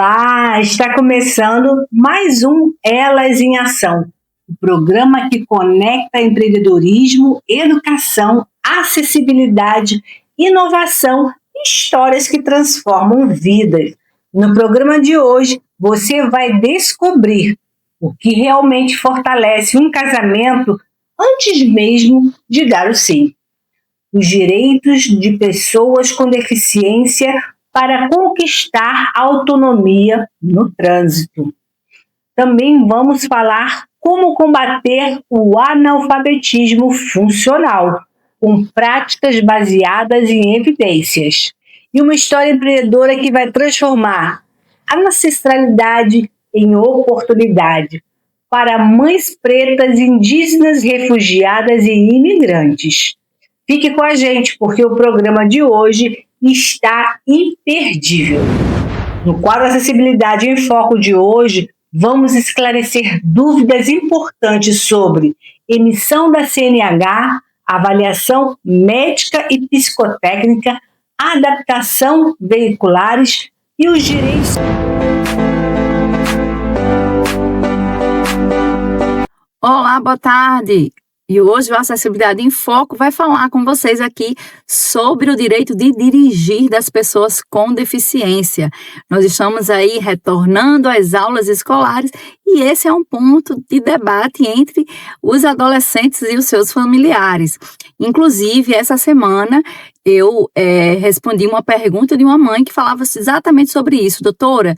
Olá, está começando mais um Elas em Ação, o programa que conecta empreendedorismo, educação, acessibilidade, inovação e histórias que transformam vidas. No programa de hoje, você vai descobrir o que realmente fortalece um casamento antes mesmo de dar o sim. Os direitos de pessoas com deficiência para conquistar autonomia no trânsito. Também vamos falar como combater o analfabetismo funcional, com práticas baseadas em evidências. E uma história empreendedora que vai transformar a ancestralidade em oportunidade para mães pretas, indígenas, refugiadas e imigrantes. Fique com a gente, porque o programa de hoje está imperdível. No quadro Acessibilidade em Foco de hoje, vamos esclarecer dúvidas importantes sobre emissão da CNH, avaliação médica e psicotécnica, adaptação veiculares e os direitos. Olá, boa tarde! E hoje o Acessibilidade em Foco vai falar com vocês aqui sobre o direito de dirigir das pessoas com deficiência. Nós estamos aí retornando às aulas escolares e esse é um ponto de debate entre os adolescentes e os seus familiares. Inclusive, essa semana eu respondi uma pergunta de uma mãe que falava exatamente sobre isso. Doutora,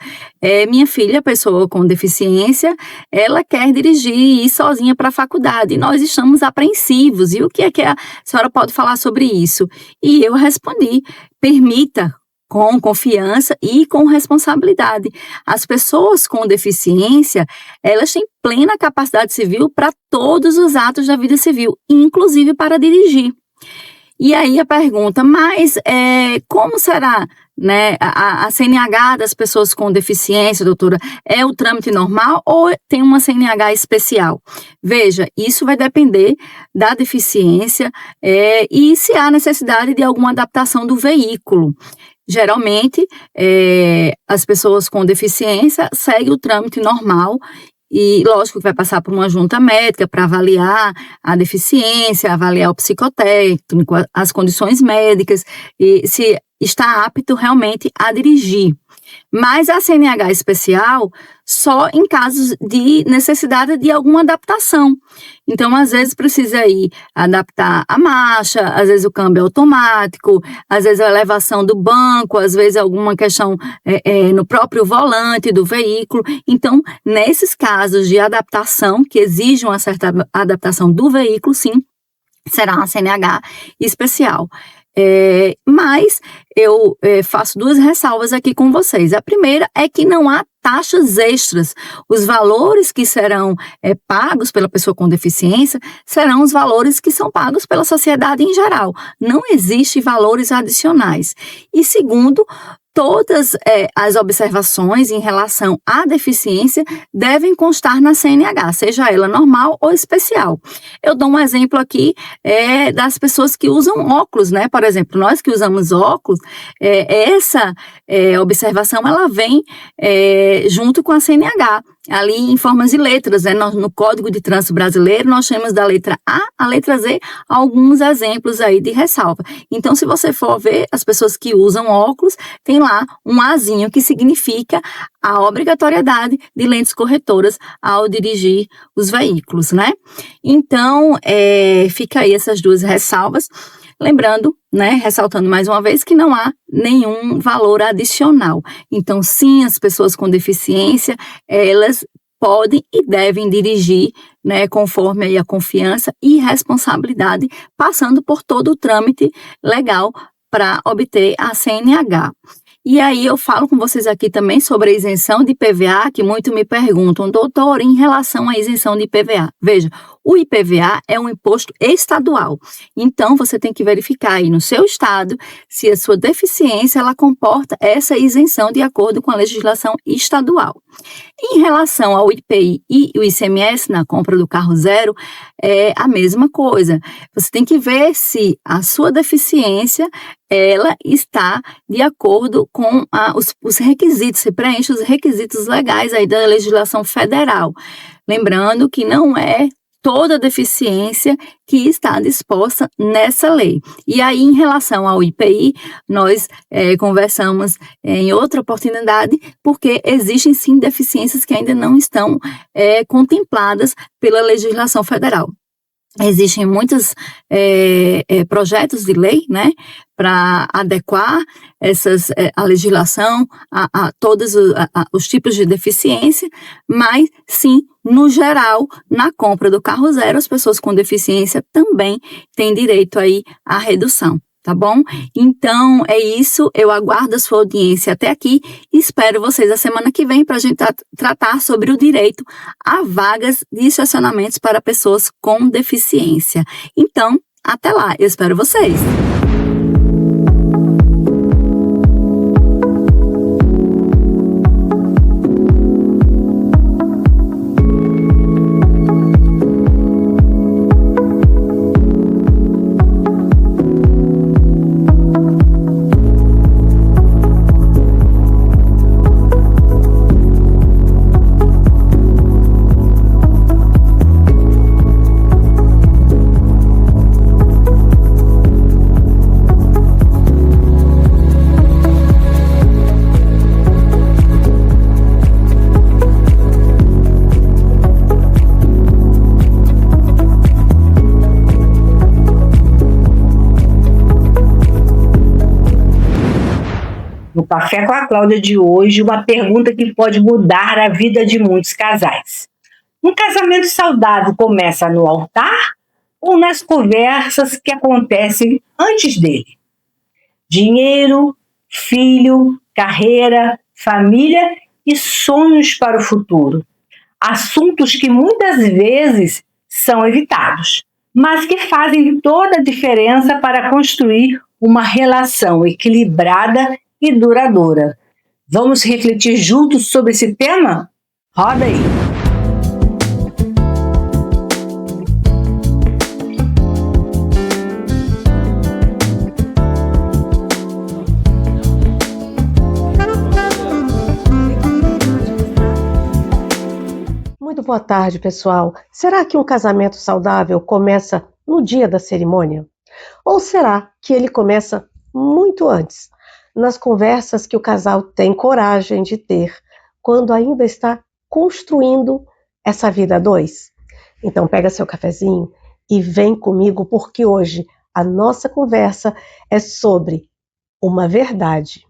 minha filha, pessoa com deficiência, ela quer dirigir e ir sozinha para a faculdade. E nós estamos apreensivos. E o que é que a senhora pode falar sobre isso? E eu respondi, permita, com confiança e com responsabilidade. As pessoas com deficiência, elas têm plena capacidade civil para todos os atos da vida civil, inclusive para dirigir. E aí a pergunta, mas como será, né, a CNH das pessoas com deficiência, doutora, é o trâmite normal ou tem uma CNH especial? Veja, isso vai depender da deficiência e se há necessidade de alguma adaptação do veículo. Geralmente, as pessoas com deficiência seguem o trâmite normal e, lógico, que vai passar por uma junta médica para avaliar a deficiência, avaliar o psicotécnico, as condições médicas e se está apto realmente a dirigir. Mas a CNH especial só em casos de necessidade de alguma adaptação. Então, às vezes, precisa aí adaptar a marcha, às vezes o câmbio automático, às vezes a elevação do banco, às vezes alguma questão no próprio volante do veículo. Então, nesses casos de adaptação, que exigem uma certa adaptação do veículo, sim, será uma CNH especial. Mas eu faço duas ressalvas aqui com vocês. A primeira é que não há taxas extras. Os valores que serão pagos pela pessoa com deficiência serão os valores que são pagos pela sociedade em geral. Não existem valores adicionais. E segundo, todas as observações em relação à deficiência devem constar na CNH, seja ela normal ou especial. Eu dou um exemplo aqui das pessoas que usam óculos, né? Por exemplo, nós que usamos óculos, essa observação ela vem junto com a CNH, ali em formas de letras, né? No Código de Trânsito Brasileiro, nós temos da letra A à letra Z alguns exemplos aí de ressalva. Então, se você for ver, as pessoas que usam óculos, tem lá um Azinho que significa a obrigatoriedade de lentes corretoras ao dirigir os veículos, né? Então, fica aí essas duas ressalvas. Lembrando, né, ressaltando mais uma vez que não há nenhum valor adicional. Então, sim, as pessoas com deficiência, elas podem e devem dirigir, né, conforme aí a confiança e responsabilidade, passando por todo o trâmite legal para obter a CNH. E aí eu falo com vocês aqui também sobre a isenção de IPVA, que muito me perguntam, doutor, em relação à isenção de IPVA. Veja, o IPVA é um imposto estadual, então você tem que verificar aí no seu estado se a sua deficiência ela comporta essa isenção de acordo com a legislação estadual. Em relação ao IPI e o ICMS na compra do carro zero, é a mesma coisa. Você tem que ver se a sua deficiência ela está de acordo com os requisitos, se preenche os requisitos legais aí da legislação federal. Lembrando que não é toda deficiência que está disposta nessa lei. E aí, em relação ao IPI, nós conversamos em outra oportunidade, porque existem sim deficiências que ainda não estão contempladas pela legislação federal. Existem muitos projetos de lei, né, para adequar a legislação a todos os tipos de deficiência, mas sim, no geral, na compra do carro zero, as pessoas com deficiência também têm direito aí à redução. Tá bom? Então, é isso. Eu aguardo a sua audiência até aqui e espero vocês a semana que vem para a gente tratar sobre o direito a vagas de estacionamentos para pessoas com deficiência. Então, até lá. Eu espero vocês. No Café com a Cláudia de hoje, uma pergunta que pode mudar a vida de muitos casais. Um casamento saudável começa no altar ou nas conversas que acontecem antes dele? Dinheiro, filho, carreira, família e sonhos para o futuro. Assuntos que muitas vezes são evitados, mas que fazem toda a diferença para construir uma relação equilibrada e duradoura. Vamos refletir juntos sobre esse tema? Roda aí! Muito boa tarde, pessoal. Será que um casamento saudável começa no dia da cerimônia? Ou será que ele começa muito antes? Nas conversas que o casal tem coragem de ter quando ainda está construindo essa vida a dois. Então pega seu cafezinho e vem comigo, porque hoje a nossa conversa é sobre uma verdade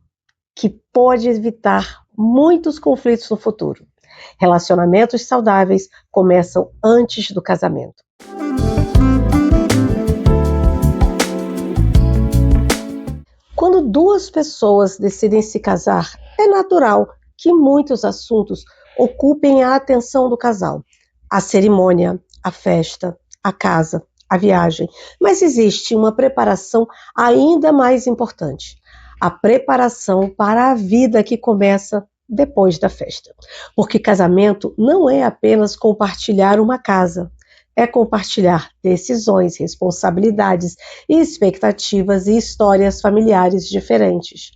que pode evitar muitos conflitos no futuro. Relacionamentos saudáveis começam antes do casamento. Quando duas pessoas decidem se casar, é natural que muitos assuntos ocupem a atenção do casal. A cerimônia, a festa, a casa, a viagem. Mas existe uma preparação ainda mais importante. A preparação para a vida que começa depois da festa. Porque casamento não é apenas compartilhar uma casa. É compartilhar decisões, responsabilidades, expectativas e histórias familiares diferentes.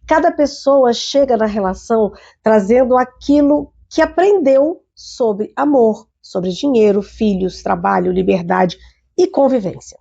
Cada pessoa chega na relação trazendo aquilo que aprendeu sobre amor, sobre dinheiro, filhos, trabalho, liberdade e convivência.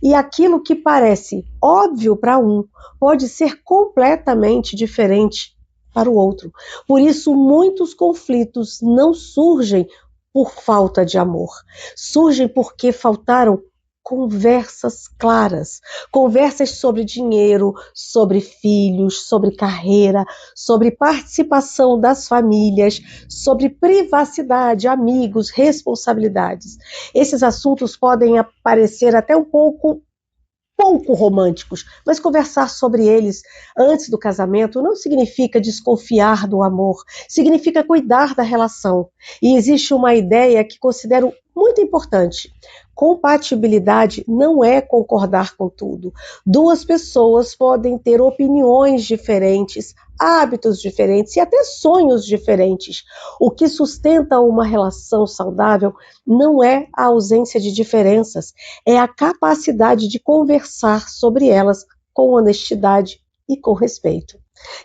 E aquilo que parece óbvio para um pode ser completamente diferente para o outro. Por isso, muitos conflitos não surgem por falta de amor. Surgem porque faltaram conversas claras, conversas sobre dinheiro, sobre filhos, sobre carreira, sobre participação das famílias, sobre privacidade, amigos, responsabilidades. Esses assuntos podem parecer até um pouco românticos, mas conversar sobre eles antes do casamento não significa desconfiar do amor, significa cuidar da relação. E existe uma ideia que considero muito importante. Compatibilidade não é concordar com tudo. Duas pessoas podem ter opiniões diferentes hábitos diferentes e até sonhos diferentes. O que sustenta uma relação saudável não é a ausência de diferenças, é a capacidade de conversar sobre elas com honestidade e com respeito.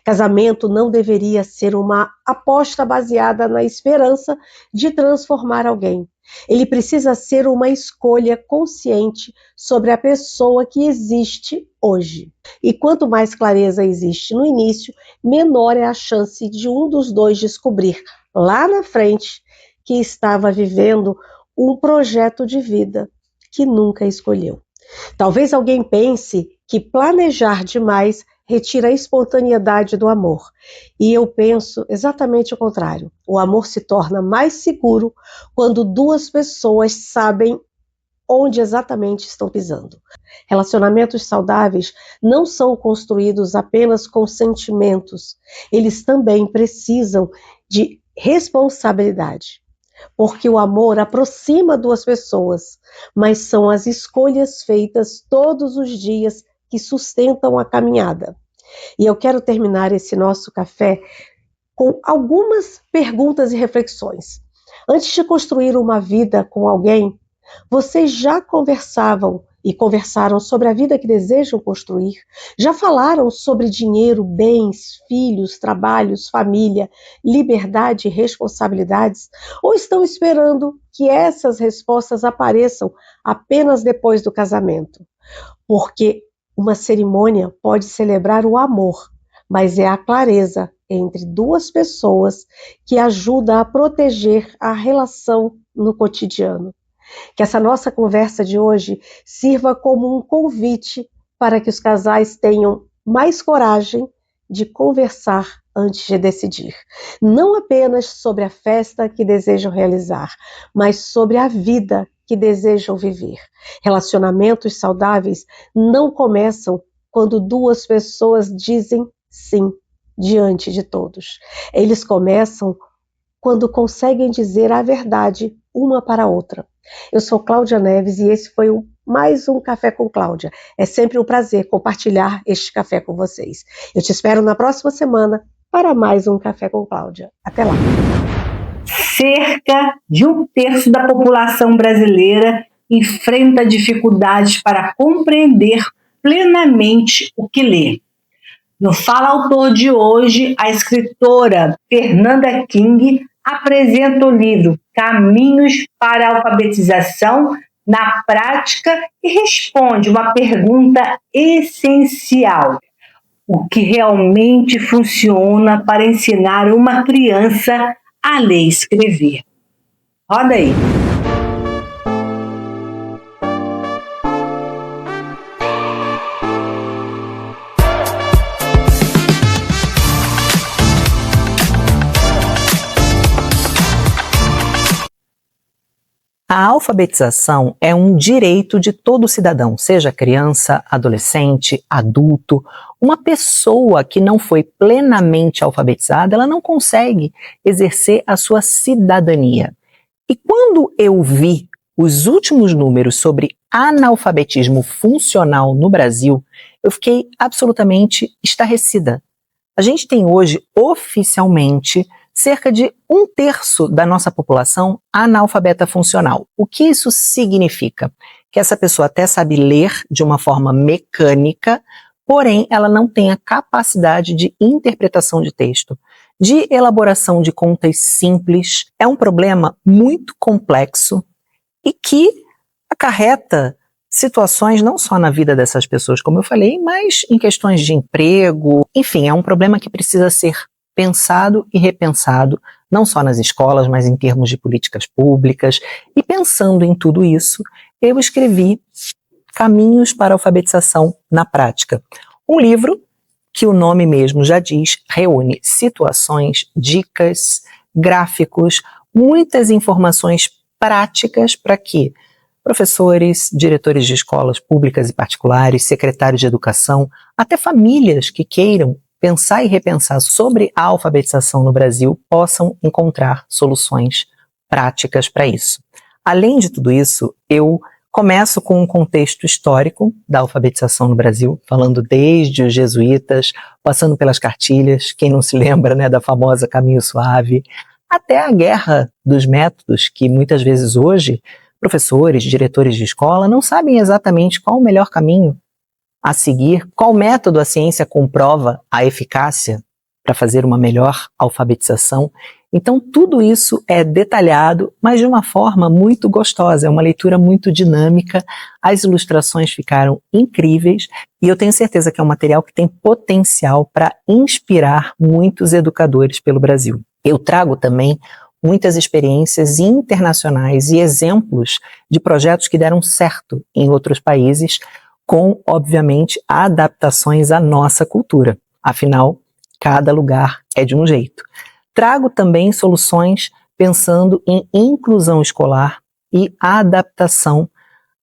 Casamento não deveria ser uma aposta baseada na esperança de transformar alguém. Ele precisa ser uma escolha consciente sobre a pessoa que existe hoje. E quanto mais clareza existe no início, menor é a chance de um dos dois descobrir lá na frente que estava vivendo um projeto de vida que nunca escolheu. Talvez alguém pense que planejar demais retira a espontaneidade do amor. E eu penso exatamente o contrário. O amor se torna mais seguro quando duas pessoas sabem onde exatamente estão pisando. Relacionamentos saudáveis não são construídos apenas com sentimentos. Eles também precisam de responsabilidade. Porque o amor aproxima duas pessoas, mas são as escolhas feitas todos os dias que sustentam a caminhada. E eu quero terminar esse nosso café com algumas perguntas e reflexões. Antes de construir uma vida com alguém, vocês já conversavam e conversaram sobre a vida que desejam construir? Já falaram sobre dinheiro, bens, filhos, trabalhos, família, liberdade e responsabilidades? Ou estão esperando que essas respostas apareçam apenas depois do casamento? Porque uma cerimônia pode celebrar o amor, mas é a clareza entre duas pessoas que ajuda a proteger a relação no cotidiano. Que essa nossa conversa de hoje sirva como um convite para que os casais tenham mais coragem de conversar antes de decidir. Não apenas sobre a festa que desejam realizar, mas sobre a vida que desejam viver. Relacionamentos saudáveis não começam quando duas pessoas dizem sim diante de todos. Eles começam quando conseguem dizer a verdade uma para a outra. Eu sou Cláudia Neves e esse foi mais um Café com Cláudia. É sempre um prazer compartilhar este café com vocês. Eu te espero na próxima semana para mais um Café com Cláudia. Até lá! Cerca de 1/3 da população brasileira enfrenta dificuldades para compreender plenamente o que lê. No Fala Autor de hoje, a escritora Fernanda King apresenta o livro Caminhos para a Alfabetização na Prática e responde uma pergunta essencial: o que realmente funciona para ensinar uma criança a ler e escrever? Roda aí. A alfabetização é um direito de todo cidadão, seja criança, adolescente, adulto. Uma pessoa que não foi plenamente alfabetizada, ela não consegue exercer a sua cidadania. E quando eu vi os últimos números sobre analfabetismo funcional no Brasil, eu fiquei absolutamente estarrecida. A gente tem hoje, oficialmente, cerca de 1/3 da nossa população analfabeta funcional. O que isso significa? Que essa pessoa até sabe ler de uma forma mecânica, porém ela não tem a capacidade de interpretação de texto, de elaboração de contas simples. É um problema muito complexo e que acarreta situações não só na vida dessas pessoas, como eu falei, mas em questões de emprego. Enfim, é um problema que precisa ser pensado e repensado, não só nas escolas, mas em termos de políticas públicas. E pensando em tudo isso, eu escrevi Caminhos para a Alfabetização na Prática. Um livro que o nome mesmo já diz, reúne situações, dicas, gráficos, muitas informações práticas para que professores, diretores de escolas públicas e particulares, secretários de educação, até famílias que queiram pensar e repensar sobre a alfabetização no Brasil possam encontrar soluções práticas para isso. Além de tudo isso, eu Começo com um contexto histórico da alfabetização no Brasil, falando desde os jesuítas, passando pelas cartilhas, quem não se lembra, né, da famosa Caminho Suave, até a guerra dos métodos, que muitas vezes hoje professores, diretores de escola não sabem exatamente qual o melhor caminho a seguir, qual método a ciência comprova a eficácia para fazer uma melhor alfabetização. Então tudo isso é detalhado, mas de uma forma muito gostosa, é uma leitura muito dinâmica, as ilustrações ficaram incríveis e eu tenho certeza que é um material que tem potencial para inspirar muitos educadores pelo Brasil. Eu trago também muitas experiências internacionais e exemplos de projetos que deram certo em outros países, com, obviamente, adaptações à nossa cultura. Afinal, cada lugar é de um jeito. Trago também soluções pensando em inclusão escolar e adaptação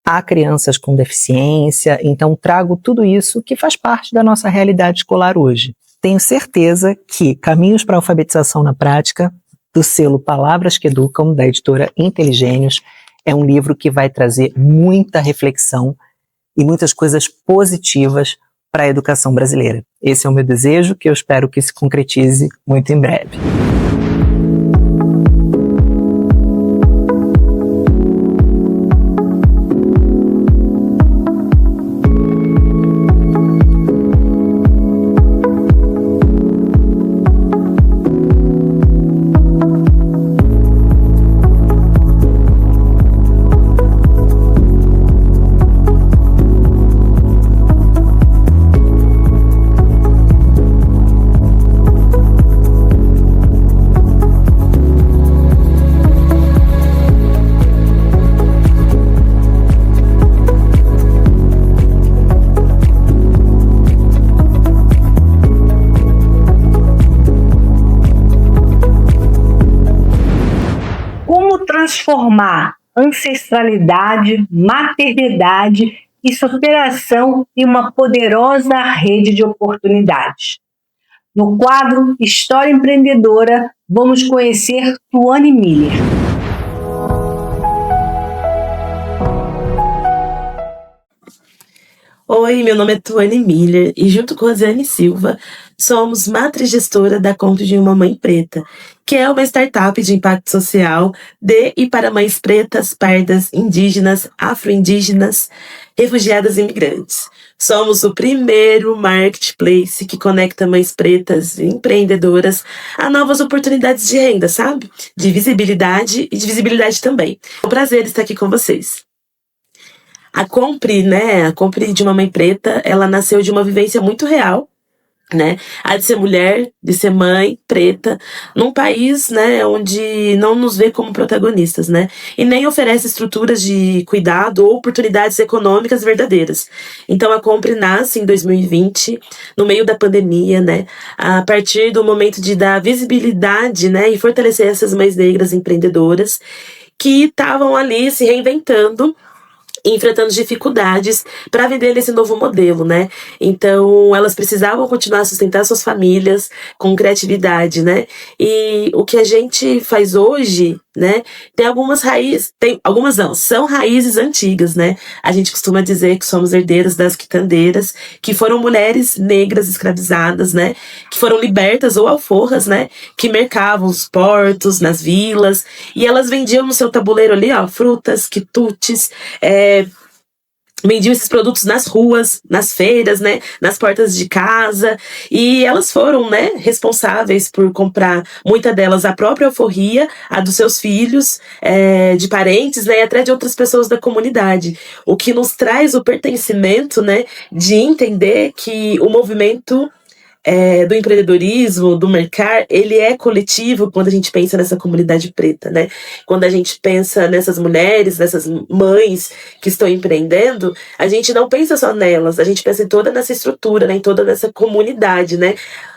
a crianças com deficiência. Então, trago tudo isso que faz parte da nossa realidade escolar hoje. Tenho certeza que Caminhos para a Alfabetização na Prática, do selo Palavras que Educam, da editora Inteligênios, é um livro que vai trazer muita reflexão e muitas coisas positivas para a educação brasileira. Esse é o meu desejo, que eu espero que se concretize muito em breve. Transformar ancestralidade, maternidade e superação em uma poderosa rede de oportunidades. No quadro História Empreendedora, vamos conhecer Tuane Miller. Oi, meu nome é Tuane Miller e junto com a Rosiane Silva somos matriz gestora da Conto de uma Mãe Preta, que é uma startup de impacto social de e para mães pretas, pardas, indígenas, afro-indígenas, refugiadas e imigrantes. Somos o primeiro marketplace que conecta mães pretas e empreendedoras a novas oportunidades de renda, sabe? De visibilidade e de visibilidade também. É um prazer estar aqui com vocês. A Compre de uma Mãe Preta, ela nasceu de uma vivência muito real, né? A de ser mulher, de ser mãe preta, num país, né, onde não nos vê como protagonistas, né? E nem oferece estruturas de cuidado ou oportunidades econômicas verdadeiras. Então a Compre nasce em 2020, no meio da pandemia, né? A partir do momento de dar visibilidade, né, e fortalecer essas mães negras empreendedoras que estavam ali se reinventando, enfrentando dificuldades para vender esse novo modelo, né? Então, elas precisavam continuar a sustentar suas famílias com criatividade, né? E o que a gente faz hoje, né? São raízes antigas, né? A gente costuma dizer que somos herdeiras das quitandeiras, que foram mulheres negras escravizadas, né? Que foram libertas ou alforras, né? Que mercavam os portos, nas vilas, e elas vendiam no seu tabuleiro ali, ó, frutas, quitutes, vendiam esses produtos nas ruas, nas feiras, né, nas portas de casa, e elas foram, né, responsáveis por comprar, muitas delas, a própria alforria, a dos seus filhos, de parentes, né, e até de outras pessoas da comunidade, o que nos traz o pertencimento, né, de entender que o movimento do empreendedorismo, do mercado, ele é coletivo quando a gente pensa nessa comunidade preta, né? Quando a gente pensa nessas mulheres, nessas mães que estão empreendendo, a gente não pensa só nelas, a gente pensa em toda nessa estrutura, né? Em toda nessa comunidade, né?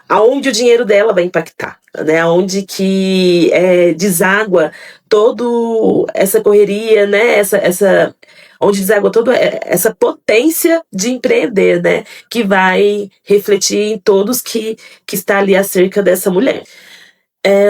Aonde o dinheiro dela vai impactar, né? Aonde que deságua toda essa correria, né? Onde deságua toda essa potência de empreender, né? Que vai refletir em todos que está ali acerca dessa mulher.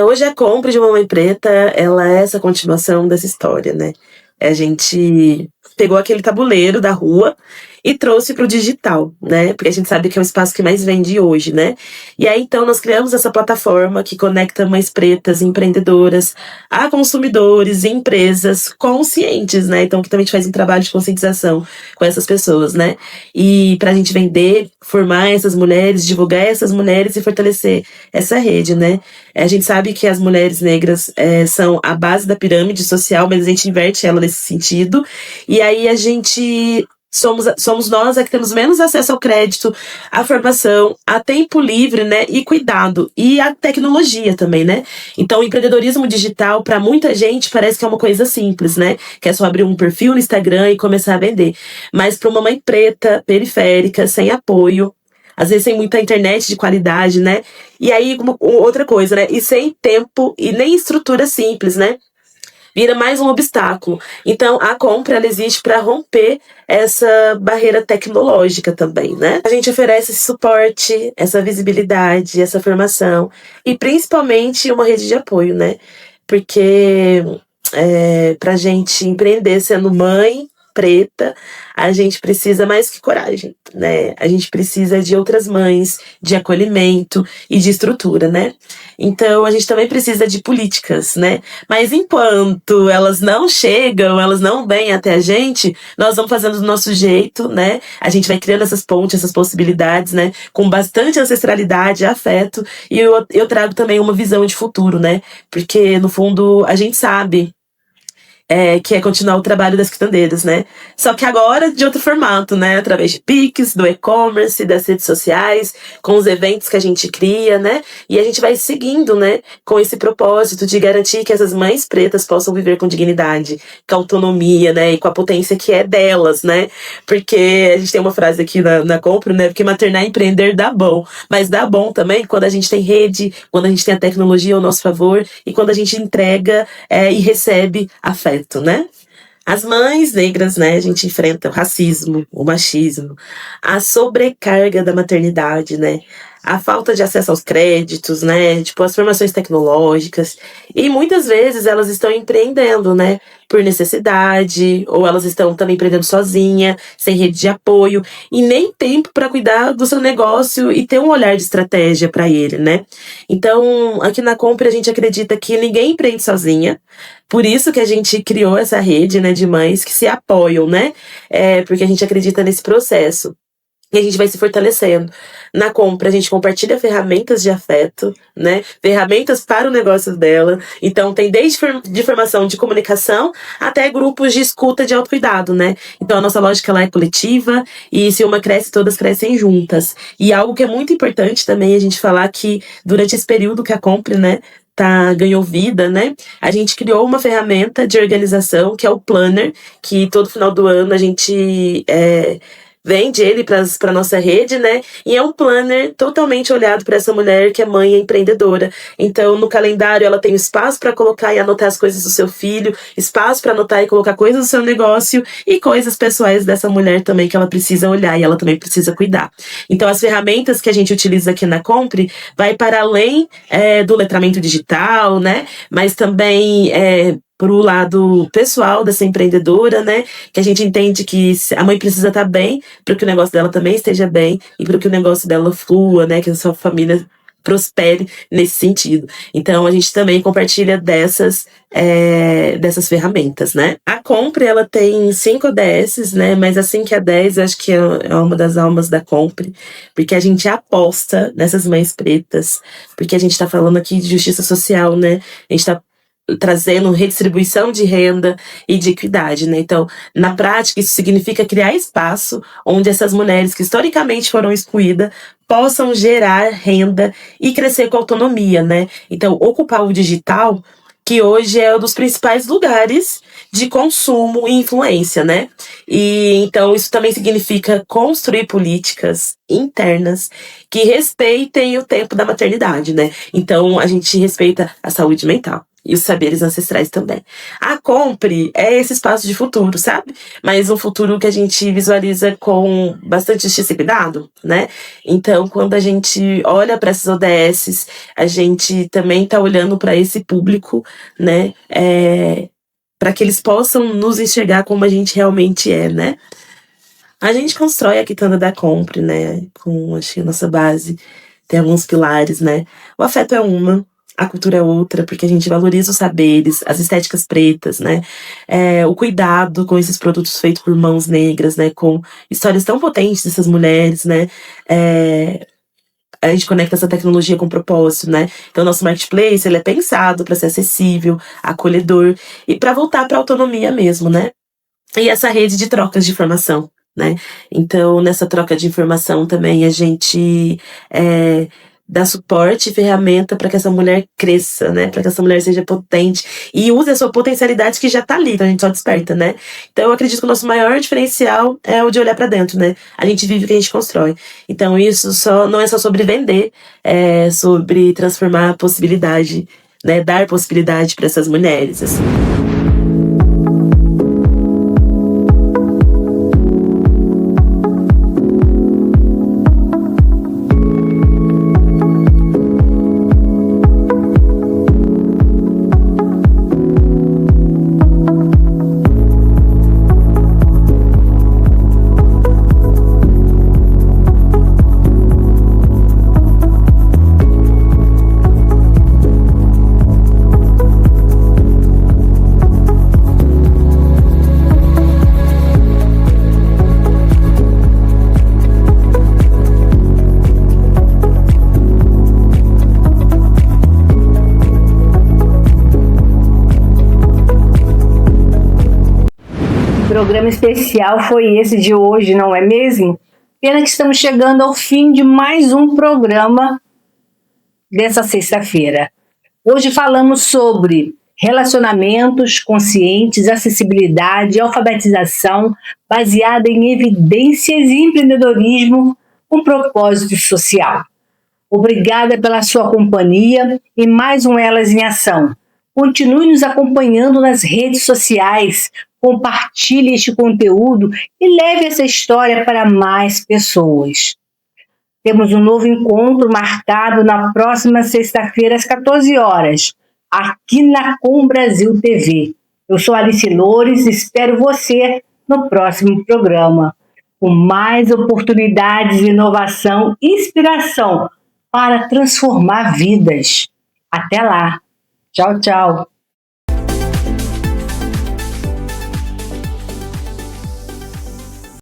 Hoje a Compre de uma Mãe Preta, ela é essa continuação dessa história, né? A gente pegou aquele tabuleiro da rua e trouxe para o digital, né? Porque a gente sabe que é o espaço que mais vende hoje, né? E aí, então, nós criamos essa plataforma que conecta mães pretas, empreendedoras, a consumidores e empresas conscientes, né? Então, que também faz um trabalho de conscientização com essas pessoas, né? E para a gente vender, formar essas mulheres, divulgar essas mulheres e fortalecer essa rede, né? A gente sabe que as mulheres negras são a base da pirâmide social, mas a gente inverte ela nesse sentido. E aí a gente somos nós que temos menos acesso ao crédito, à formação, a tempo livre, né, e cuidado, e a tecnologia também, né? Então, o empreendedorismo digital, para muita gente, parece que é uma coisa simples, né? Que é só abrir um perfil no Instagram e começar a vender. Mas para uma mãe preta, periférica, sem apoio, às vezes sem muita internet de qualidade, né? E aí, outra coisa, né? E sem tempo e nem estrutura simples, né? Vira mais um obstáculo. Então, a compra, ela existe para romper essa barreira tecnológica também, né? A gente oferece esse suporte, essa visibilidade, essa formação e principalmente uma rede de apoio, né? Porque pra gente empreender sendo mãe preta, a gente precisa mais que coragem, né? A gente precisa de outras mães, de acolhimento e de estrutura, né? Então, a gente também precisa de políticas, né? Mas enquanto elas não chegam, elas não vêm até a gente, nós vamos fazendo do nosso jeito, né? A gente vai criando essas pontes, essas possibilidades, né? Com bastante ancestralidade, afeto. E eu trago também uma visão de futuro, né? Porque, no fundo, a gente sabe que é continuar o trabalho das quitandeiras, né? Só que agora de outro formato, né? Através de Pix, do e-commerce, das redes sociais, com os eventos que a gente cria, né? E a gente vai seguindo, né? Com esse propósito de garantir que essas mães pretas possam viver com dignidade, com autonomia, né? E com a potência que é delas, né? Porque a gente tem uma frase aqui na Compro, né? Porque maternar e empreender dá bom. Mas dá bom também quando a gente tem rede, quando a gente tem a tecnologia ao nosso favor e quando a gente entrega e recebe afeto, né? As mães negras, né, a gente enfrenta o racismo, o machismo, a sobrecarga da maternidade, né, a falta de acesso aos créditos, né, tipo, as formações tecnológicas, e muitas vezes elas estão empreendendo, né, por necessidade, ou elas estão também empreendendo sozinha, sem rede de apoio, e nem tempo para cuidar do seu negócio e ter um olhar de estratégia para ele, né. Então, aqui na Compre a gente acredita que ninguém empreende sozinha, por isso que a gente criou essa rede, né, de mães que se apoiam, né, porque a gente acredita nesse processo. E a gente vai se fortalecendo. Na Compra, a gente compartilha ferramentas de afeto, né? Ferramentas para o negócio dela. Então, tem desde de formação de comunicação até grupos de escuta de autocuidado, né? Então, a nossa lógica lá é coletiva e se uma cresce, todas crescem juntas. E algo que é muito importante também a gente falar que durante esse período que a Compre, né, ganhou vida, né? A gente criou uma ferramenta de organização que é o Planner, que todo final do ano a gente vende ele para nossa rede, né? E é um planner totalmente olhado para essa mulher que é mãe e empreendedora. Então, no calendário, ela tem espaço para colocar e anotar as coisas do seu filho, espaço para anotar e colocar coisas do seu negócio e coisas pessoais dessa mulher também que ela precisa olhar e ela também precisa cuidar. Então, as ferramentas que a gente utiliza aqui na Compre vai para além do letramento digital, né? Mas também pro lado pessoal dessa empreendedora, né? Que a gente entende que a mãe precisa estar bem para que o negócio dela também esteja bem e para que o negócio dela flua, né? Que a sua família prospere nesse sentido. Então, a gente também compartilha dessas ferramentas, né? A Compre, ela tem 5 ODSs, né? Mas a 5 a 10, eu acho que é uma das almas da Compre, porque a gente aposta nessas mães pretas, porque a gente tá falando aqui de justiça social, né? A gente tá trazendo redistribuição de renda e de equidade, né? Então, na prática, isso significa criar espaço onde essas mulheres que historicamente foram excluídas possam gerar renda e crescer com autonomia, né? Então, ocupar o digital, que hoje é um dos principais lugares de consumo e influência, né? E então isso também significa construir políticas internas que respeitem o tempo da maternidade, né? Então, a gente respeita a saúde mental e os saberes ancestrais também. A Compre é esse espaço de futuro, sabe? Mas um futuro que a gente visualiza com bastante justiça e cuidado, né? Então, quando a gente olha para essas ODSs, a gente também está olhando para esse público, né? para que eles possam nos enxergar como a gente realmente é, né? A gente constrói a Quitanda da Compre, né? Com, acho que a nossa base tem alguns pilares, né? O afeto é uma, a cultura é outra, porque a gente valoriza os saberes, as estéticas pretas, né? O cuidado com esses produtos feitos por mãos negras, né? Com histórias tão potentes dessas mulheres, né? A gente conecta essa tecnologia com propósito, né? Então, nosso marketplace, ele é pensado para ser acessível, acolhedor e para voltar para a autonomia mesmo, né? E essa rede de trocas de informação, né? Então, nessa troca de informação também a gente dá suporte e ferramenta para que essa mulher cresça, né? Para que essa mulher seja potente e use a sua potencialidade que já está ali, então a gente só desperta, né? Então, eu acredito que o nosso maior diferencial é o de olhar para dentro, né? A gente vive o que a gente constrói. Então, isso não é só sobre vender, é sobre transformar a possibilidade, né? Dar possibilidade para essas mulheres, assim. Programa especial foi esse de hoje, não é mesmo? Pena que estamos chegando ao fim de mais um programa dessa sexta-feira. Hoje falamos sobre relacionamentos conscientes, acessibilidade e alfabetização baseada em evidências e empreendedorismo com propósito social. Obrigada pela sua companhia e mais um Elas em Ação. Continue nos acompanhando nas redes sociais, compartilhe este conteúdo e leve essa história para mais pessoas. Temos um novo encontro marcado na próxima sexta-feira às 14 horas, aqui na Com Brasil TV. Eu sou Alice Loures e espero você no próximo programa, com mais oportunidades de inovação e inspiração para transformar vidas. Até lá! Tchau, tchau!